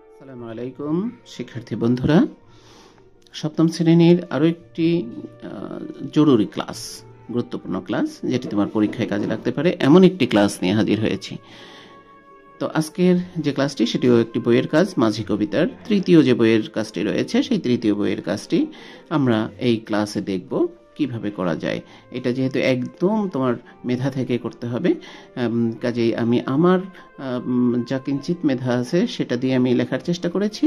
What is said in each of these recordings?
আসসালামু আলাইকুম শিক্ষার্থী বন্ধুরা, সপ্তম শ্রেণীর আরও একটি জরুরি ক্লাস, গুরুত্বপূর্ণ ক্লাস যেটি তোমার পরীক্ষায় কাজে লাগতে পারে এমন একটি ক্লাস নিয়ে হাজির হয়েছি। তো আজকের যে ক্লাসটি সেটিও একটি বইয়ের কাজ, মাঝি কবিতার তৃতীয় যে বইয়ের কাজটি রয়েছে সেই তৃতীয় বইয়ের কাজটি আমরা এই ক্লাসে দেখব কিভাবে করা যায়। এটা যেহেতু একদম তোমার মেধা থেকে করতে হবে, কাজেই আমি আমার যা কিঞ্চিত মেধা আছে সেটা দিয়ে আমি লেখার চেষ্টা করেছি।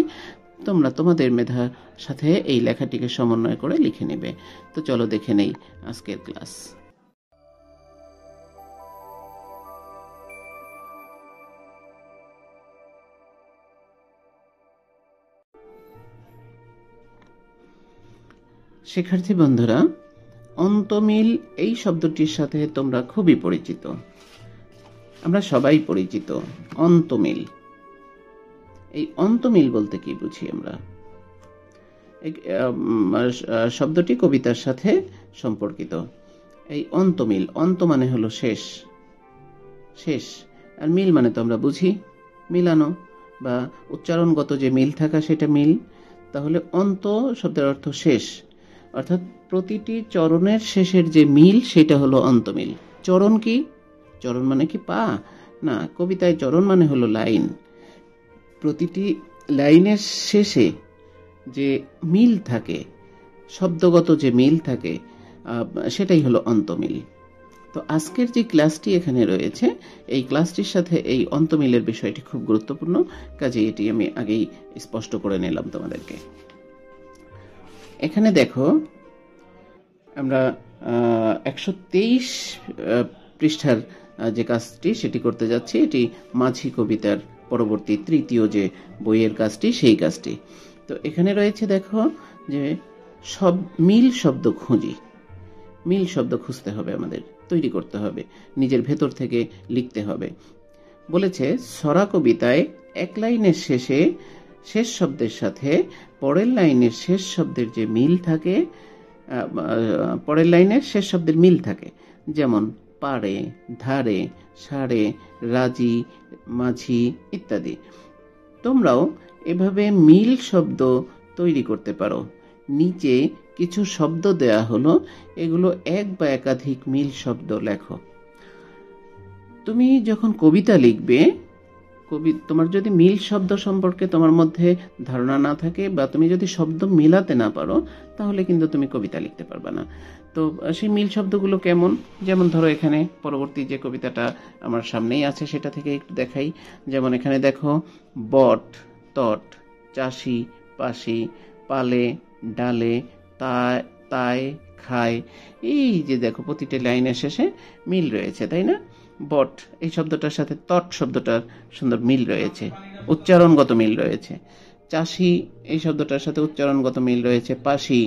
তোমরা তোমাদের মেধার সাথে এই লেখাটিকে সমন্বয় করে লিখে নেবে। তো চলো দেখে নেই আজকের ক্লাস। শিক্ষার্থী বন্ধুরা, অন্তমিল এই শব্দটির সাথে তোমরা খুবই পরিচিত, আমরা সবাই পরিচিত। অন্তমিল, এই অন্তমিল বলতে কি বুঝি আমরা? শব্দটি কবিতার সাথে সম্পর্কিত। এই অন্তমিল, অন্ত মানে হলো শেষ, শেষ, আর মিল মানে তো আমরা বুঝি মিলানো বা উচ্চারণগত যে মিল থাকা সেটা মিল। তাহলে অন্ত শব্দের অর্থ শেষ, অর্থাৎ প্রতিটি চরণের শেষের যে মিল সেটা হলো অন্তমিল। চরণ কি? চরণ মানে কি পা? না, কবিতায় চরণ মানে হলো লাইন। প্রতিটি লাইনের শেষে যে মিল থাকে, শব্দগত যে মিল থাকে, সেটাই হলো অন্তমিল। তো আজকের যে ক্লাসটি এখানে রয়েছে এই ক্লাসটির সাথে এই অন্তমিলের বিষয়টি খুব গুরুত্বপূর্ণ, কাজে এটি আমি আগেই স্পষ্ট করে নিলাম তোমাদেরকে। এখানে দেখো, আমরা 123 পৃষ্ঠার যে কাজটি সেটি করতে যাচ্ছি। এটি মাঝি কবিতার পরবর্তী তৃতীয় যে বইয়ের কাজটি সেই কাজটি। তো এখানে রয়েছে দেখো যে সব মিল শব্দ খুঁজি, মিল শব্দ খুঁজতে হবে, আমাদের তৈরি করতে হবে, নিজের ভেতর থেকে লিখতে হবে। বলেছে ছড়া কবিতায় এক লাইনের শেষে শেষ শব্দের সাথে পরের লাইনের শেষ শব্দের যে মিল থাকে, পরের লাইনের শেষ শব্দের মিল থাকে, যেমন পারে, ধারে, সারে, রাজি, মাঝি ইত্যাদি। তোমরাও এভাবে মিল শব্দ তৈরি করতে পারো। নিচে কিছু শব্দ দেয়া হলো, এগুলো এক বা একাধিক মিল শব্দ লেখো। তুমি যখন কবিতা লিখবে, তোমার যদি মিল শব্দ সম্পর্কে তোমার মধ্যে ধারণা না থাকে বা তুমি যদি শব্দ মিলাতে না পারো, তাহলে কিন্তু তুমি কবিতা লিখতে পারবে না। তো সেই মিল শব্দগুলো কেমন? যেমন ধরো এখানে পরবর্তী যে কবিতাটা আমার সামনেই আছে সেটা থেকে একটু দেখাই। যেমন এখানে দেখো বট, তট, চাষি, পাশি, পালে, ডালে, তাই, খায়। এই যে দেখো প্রতিটি লাইনের শেষে মিল রয়েছে, তাই না? বট এই শব্দটার সাথে তট শব্দটার সুন্দর মিল রয়েছে, উচ্চারণগত মিল রয়েছে। চাষি এই শব্দটার সাথে উচ্চারণগত মিল রয়েছে। পাশি,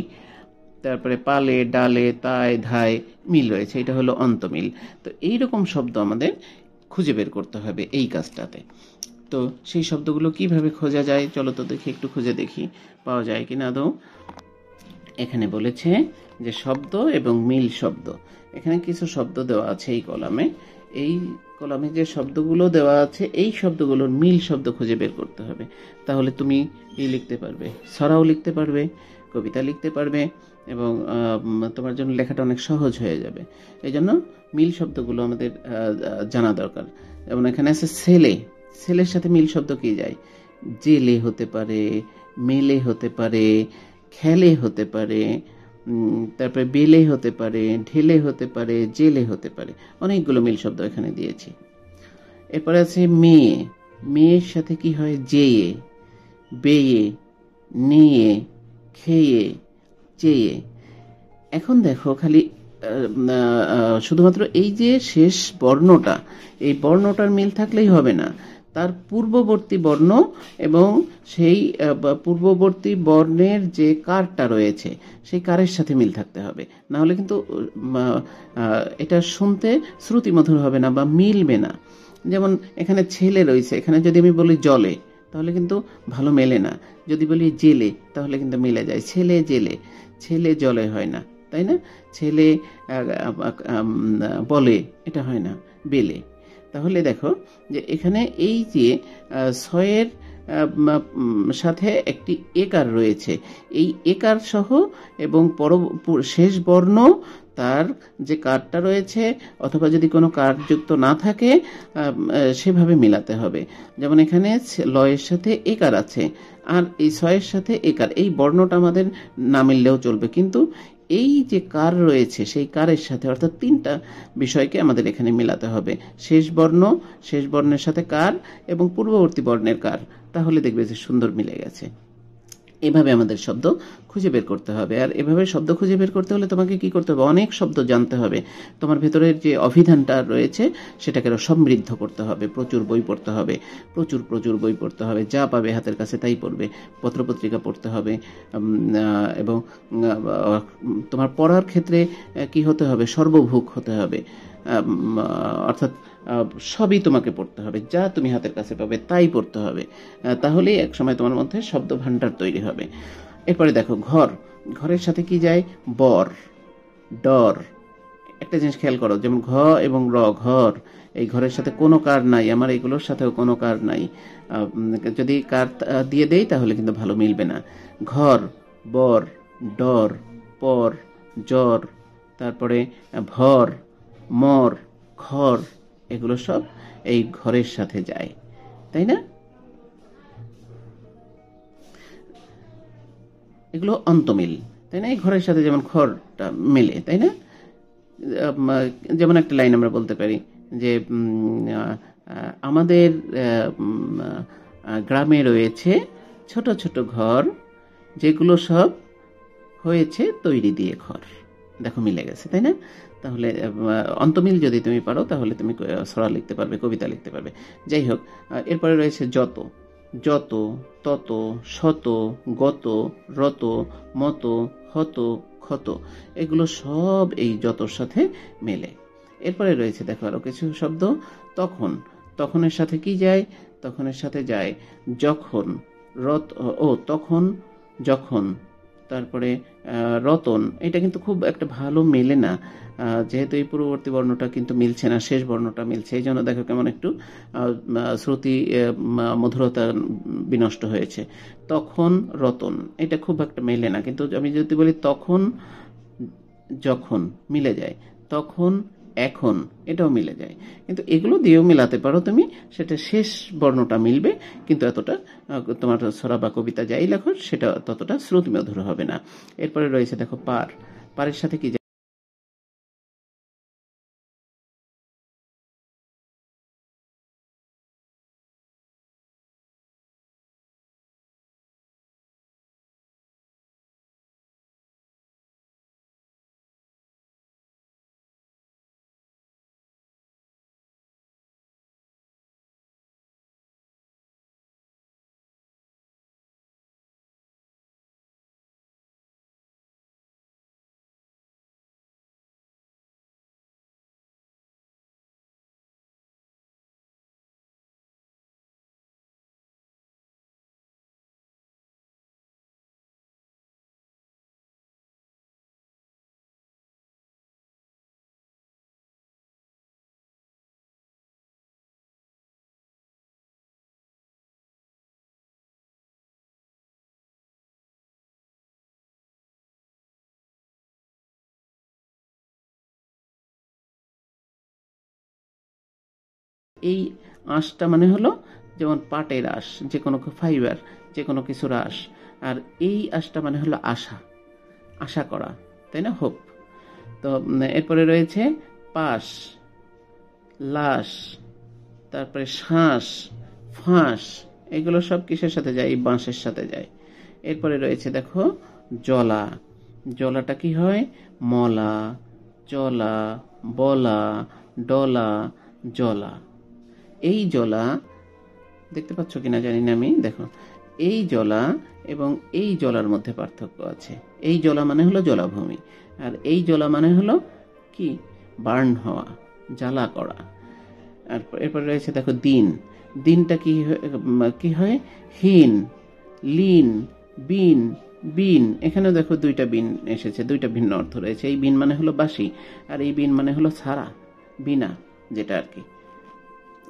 তারপরে পালে, ডালে, তাই, ধায় মিল রয়েছে। এটা হলো অন্তমিল। তো এইরকম শব্দ আমাদের খুঁজে বের করতে হবে এই কাজটাতে। তো সেই শব্দগুলো কিভাবে খোঁজা যায় চলো তো দেখি, একটু খুঁজে দেখি পাওয়া যায় কিনা আদৌ। এখানে বলেছে যে শব্দ এবং মিল শব্দ, এখানে কিছু শব্দ দেওয়া আছে এই কলামে। এই কলামে যে শব্দগুলো দেওয়া আছে এই শব্দগুলোর মিল শব্দ খুঁজে বের করতে হবে। তাহলে তুমি এই লিখতে পারবে, ছড়াও লিখতে পারবে, কবিতা লিখতে পারবে এবং তোমার জন্য লেখাটা অনেক সহজ হয়ে যাবে। এই জন্য মিল শব্দগুলো আমাদের জানা দরকার। যেমন এখানে আছে ছেলে, ছেলের সাথে মিল শব্দ কি যায়? জেলে হতে পারে, মেলে হতে পারে, খেলে হতে পারে, তারপরে বেলে হতে পারে, ঢেলে হতে পারে, জেলে হতে পারে। অনেকগুলো মিল শব্দ এখানে দিয়েছি। এরপরে আছে মেয়ে, মেয়ের সাথে কি হয়? যেয়ে, বেয়ে, নিয়ে, খেয়ে, চেয়ে। এখন দেখো খালি শুধুমাত্র এই যে শেষ বর্ণটা, এই বর্ণটার মিল থাকলেই হবে না, তার পূর্ববর্তী বর্ণ এবং সেই পূর্ববর্তী বর্ণের যে কারটা রয়েছে সেই কারের সাথে মিল থাকতে হবে, না হলে কিন্তু এটা শুনতে শ্রুতিমধুর হবে না বা মিলবে না। যেমন এখানে ছেলে রয়েছে, এখানে যদি আমি বলি জলে তাহলে কিন্তু ভালো মেলে না, যদি বলি জেলে তাহলে কিন্তু মিলে যায়। ছেলে জেলে, ছেলে জলে হয় না, তাই না? ছেলে বলে এটা হয় না, বেলে। তাহলে দেখো যে এখানে এই যে ছয়ের সাথে একটি একার রয়েছে, এই একার সহ এবং শেষ বর্ণ তার যে কারটা রয়েছে, অথবা যদি কোনো কার যুক্ত না থাকে সেভাবে মিলাতে হবে। যেমন এখানে লয়ের সাথে একার আছে, আর এই ছয়ের সাথে একার, এই বর্ণটা আমাদের না মিললেও চলবে, কিন্তু এই যে কার রয়েছে সেই কারের সাথে, অর্থাৎ তিনটা বিষয়কে আমাদের এখানে মিলাতে হবে, শেষ বর্ণের সাথে কার এবং পূর্ববর্তী বর্ণের কার, তাহলে দেখবে যে সুন্দর মিলে গেছে। এভাবে আমাদের শব্দ খুঁজে বের করতে হবে। আর এভাবে শব্দ খুঁজে বের করতে হলে তোমাকে কি করতে হবে, অনেক শব্দ জানতে হবে। তোমার ভেতরের যে অভিধানটা রয়েছে সেটাকে সমৃদ্ধ করতে হবে, প্রচুর বই পড়তে হবে, প্রচুর বই পড়তে হবে, যা পাবে হাতের কাছে তাই পড়বে, পত্রপত্রিকা পড়তে হবে। এবং তোমার পড়ার ক্ষেত্রে কি হতে হবে, সর্বভুক হতে হবে, অর্থাৎ সবই তোমাকে পড়তে হবে, যা তুমি হাতের কাছে পাবে তাই পড়তে হবে, তাহলেই এক সময় তোমার মধ্যে শব্দ ভান্ডার তৈরি হবে। এরপরে দেখো ঘরের সাথে কি যায়, বর, ডর। একটা জিনিস খেয়াল করো, যেমন ঘ এবং র, ঘর, এই ঘরের সাথে কোনো কার নাই, আমার এইগুলোর সাথেও কোনো কার নাই, যদি কার দিয়ে দেই তাহলে কিন্তু ভালো মিলবে না। ঘর, বর, ডর, পর, জ্বর, তারপরে ভর, মর, ঘর, এগুলো সব এই ঘরের সাথে যায়, তাই না? এগুলো অন্তমিল, তাই না? এই ঘরের সাথে যেমন ঘরটা মেলে, তাই না? যেমন একটা লাইন আমরা বলতে পারি যে আমাদের গ্রামে রয়েছে ছোট ছোট ঘর, যেগুলো সব হয়েছে তৈরি দিয়ে ঘর। দেখো মিলে গেছে, তাই না? তাহলে অন্তমিল যদি তুমি পারো তাহলে তুমি ছড়া লিখতে পারবে, কবিতা লিখতে পারবে। যাই হোক, এরপরে রয়েছে যত, তত, শত, গত, রত, মত, হত, ক্ষত, এগুলো সব এই যতর সাথে মেলে। এরপরে রয়েছে দেখো আরো কিছু শব্দ, তখনের সাথে কি যায়, তখনের সাথে যায় যখন, তখন, যখন, তারপরে রতন, এটা কিন্তু খুব একটা ভালো মেলে না, যেহেতু এই পূর্ববর্তী বর্ণটা কিন্তু মিলছে না, শেষ বর্ণটা মিলছে, এই জন্য দেখো কেমন একটু শ্রুতি মধুরতা বিনষ্ট হয়েছে। তখন, রতন, এটা খুব একটা মেলে না, কিন্তু আমি যদি বলি তখন, যখন, মিলে যায়। তখন, এখন, এটাও মিলে যায়, কিন্তু এগুলো দিয়েও মিলাতে পারো তুমি, সেটা শেষ বর্ণটা মিলবে, কিন্তু এতটা তোমার ছড়া বা কবিতা যাই লেখো সেটা ততটা শ্রুতিমধুর হবে না। এরপরে রয়েছে দেখো পারের সাথে কি, এই আঁশটা মানে হলো যেমন পাটের আঁশ, যে কোনো ফাইবার, যে কোনো কিছুর আঁশ, আর এই আঁশটা মানে হলো আশা করা, তাই না, হোপ। তো এরপরে রয়েছে পাশ, লাশ, তারপরে শ্বাস, ফাঁস, এগুলো সব কিসের সাথে যায়, এই বাঁশের সাথে যায়। এরপরে রয়েছে দেখো জলাটা কি হয়, মলা, চলা, বলা, ডলা, জলা। এই জলা দেখতে পাচ্ছ কিনা জানি না আমি, দেখো এই জলা এবং এই জলার মধ্যে পার্থক্য আছে। এই জলা মানে হলো জলাভূমি, আর এই জলা মানে হলো কি, বার্ন হওয়া, জ্বালা করা। আর এরপরে রয়েছে দেখো দিনটা কি হয়, হীন, লিন, বিন, এখানেও দেখো দুইটা বিন এসেছে, দুইটা ভিন্ন অর্থ রয়েছে। এই বিন মানে হলো বাসি, আর এই বিন মানে হলো ছাড়া, বিনা, যেটা আর কি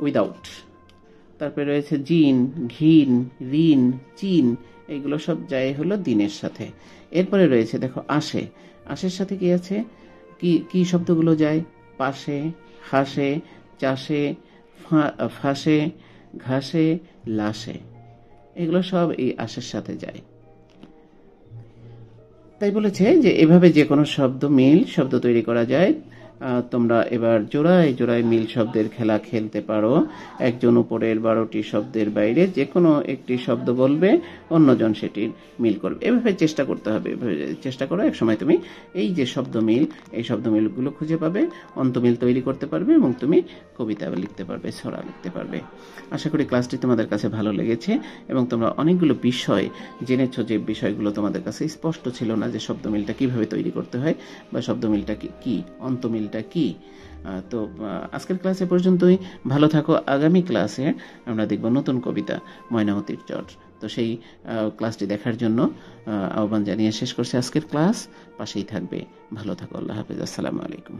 উইদাউট। তারপরে রয়েছে জিন, ঘিন, ঋণ, চিন, এইগুলো সব যায় হলো দিনের সাথে। এরপরে রয়েছে দেখো আসে, আশের সাথে কি আছে, কি কি শব্দগুলো যায়, পাশে, হাসে, চাষে, ফাঁসে, ঘাসে, লাশে, এগুলো সব এই আশের সাথে যায়। তাই বলেছে যে এভাবে যে কোনো শব্দ মিল শব্দ তৈরি করা যায়। তোমরা এবার জোড়ায় জোড়ায় মিল শব্দের খেলা খেলতে পারো। একজন উপরের 12টি শব্দের বাইরে যে কোনো একটি শব্দ বলবে, অন্যজন সেটির মিল করবে। এভাবে চেষ্টা করতে হবে, এভাবে চেষ্টা করো, এক সময় তুমি এই যে শব্দ মিল, এই শব্দ মিলগুলো খুঁজে পাবে, অন্তমিল তৈরি করতে পারবে এবং তুমি কবিতা লিখতে পারবে, ছড়া লিখতে পারবে। আশা করি ক্লাসটি তোমাদের কাছে ভালো লেগেছে এবং তোমরা অনেকগুলো বিষয় জেনেছো, যে বিষয়গুলো তোমাদের কাছে স্পষ্ট ছিল না, যে শব্দমিলটা কিভাবে তৈরি করতে হয় বা শব্দমিলটা কি, অন্তমিলটা কি। তো আজকের ক্লাসে পর্যন্তই। ভালো থাকো। আগামী ক্লাসে আমরা দেখব নতুন কবিতা ময়নামতির চর। তো সেই ক্লাসটি দেখার জন্য আহ্বান জানিয়ে শেষ করছি আজকের ক্লাস। পাশেই থাকবে। ভালো থাকো। আল্লাহ হাফেজ। আসসালামু আলাইকুম।